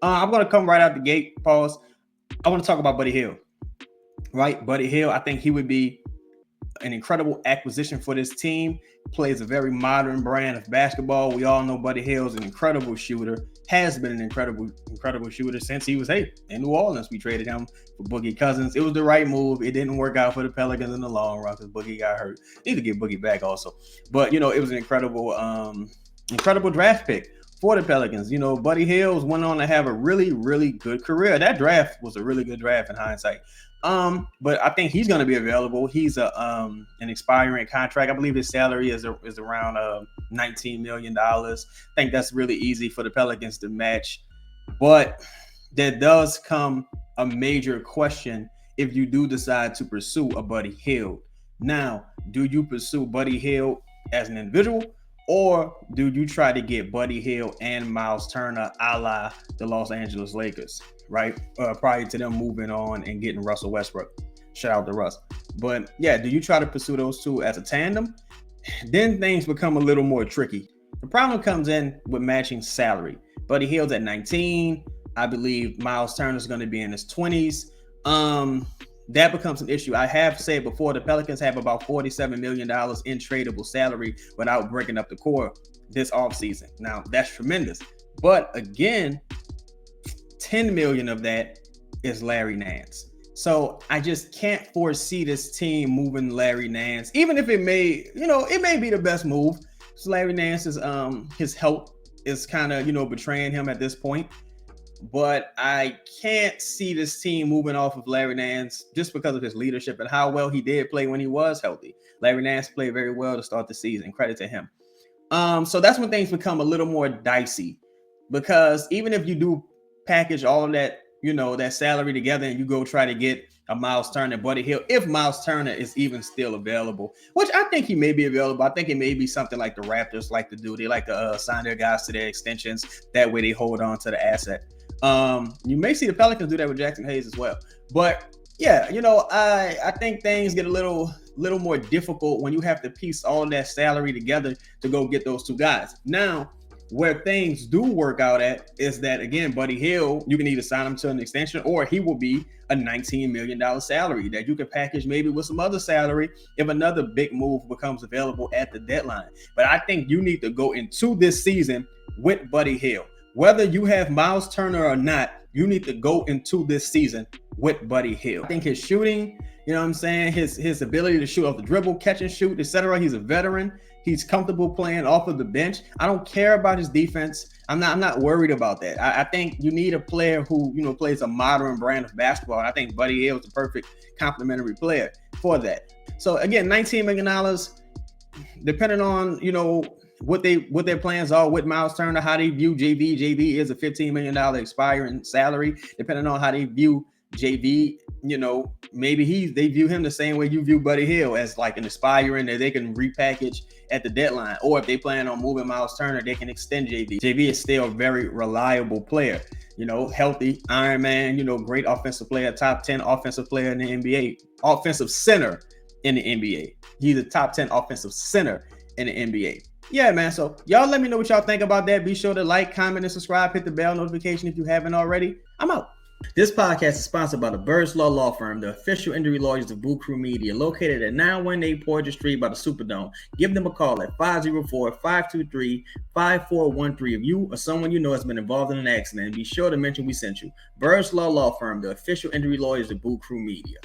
I'm going to come right out the gate. Pause. I want to talk about Buddy Hield. Right, Buddy Hield. I think he would be an incredible acquisition for this team. Plays a very modern brand of basketball. We all know Buddy Hield's an incredible shooter. Has been an incredible shooter since he was in New Orleans. We traded him for Boogie Cousins. It was the right move. It didn't work out for the Pelicans in the long run because Boogie got hurt. Need to get Boogie back also. But it was an incredible draft pick for the Pelicans. Buddy Hield went on to have a really, really good career. That draft was a really good draft in hindsight. But I think he's going to be available. He's an expiring contract. I believe his salary is around $19 million. I think that's really easy for the Pelicans to match. But there does come a major question if you do decide to pursue a Buddy Hield. Now, do you pursue Buddy Hield as an individual, or do you try to get Buddy Hield and Miles Turner a la the Los Angeles Lakers, right? Prior to them moving on and getting Russell Westbrook. Shout out to Russ. But yeah, do you try to pursue those two as a tandem? Then things become a little more tricky. The problem comes in with matching salary. Buddy Hield's at 19. I believe Miles Turner's going to be in his 20s. That becomes an issue. I have said before, the Pelicans have about $47 million in tradable salary without breaking up the core this offseason. Now, that's tremendous. But again, $10 million of that is Larry Nance. So I just can't foresee this team moving Larry Nance, even if it may be the best move. So Larry Nance's his health is kind of betraying him at this point. But I can't see this team moving off of Larry Nance just because of his leadership and how well he did play when he was healthy. Larry Nance played very well to start the season. Credit to him. So that's when things become a little more dicey, because even if you do package all of that, that salary together and you go try to get a Miles Turner, Buddy Hield, if Miles Turner is even still available, which I think he may be available. I think it may be something like the Raptors like to do. They like to sign their guys to their extensions. That way they hold on to the asset. You may see the Pelicans do that with Jackson Hayes as well. But yeah, I think things get a little more difficult when you have to piece all that salary together to go get those two guys. Now, where things do work out at is that, again, Buddy Hield, you can either sign him to an extension or he will be a $19 million salary that you can package maybe with some other salary if another big move becomes available at the deadline. But I think you need to go into this season with Buddy Hield. Whether you have Miles Turner or not, you need to go into this season with Buddy Hield. I think his shooting, his ability to shoot off the dribble, catch and shoot, etc. He's a veteran. He's comfortable playing off of the bench. I don't care about his defense. I'm not worried about that. I think you need a player who, plays a modern brand of basketball. And I think Buddy Hield is a perfect complementary player for that. So again, $19 million, depending on, what their plans are with Miles Turner, how they view JV. JV is a $15 million expiring salary. Depending on how they view JV, maybe they view him the same way you view Buddy Hield, as like an expiring that they can repackage at the deadline. Or if they plan on moving Miles Turner, they can extend JV. JV is still a very reliable player, healthy, Iron Man, great offensive player, top 10 offensive player in the NBA, offensive center in the NBA. He's a top 10 offensive center in the NBA. Yeah, man. So y'all let me know what y'all think about that. Be sure to like, comment, and subscribe. Hit the bell notification if you haven't already. I'm out. This podcast is sponsored by the Birdsall Law Firm, the official injury lawyers of Boot Krewe Media, located at 918 Porter Street by the Superdome. Give them a call at 504-523-5413 if you or someone you know has been involved in an accident. And be sure to mention we sent you. Birdsall Law Firm, the official injury lawyers of Boot Krewe Media.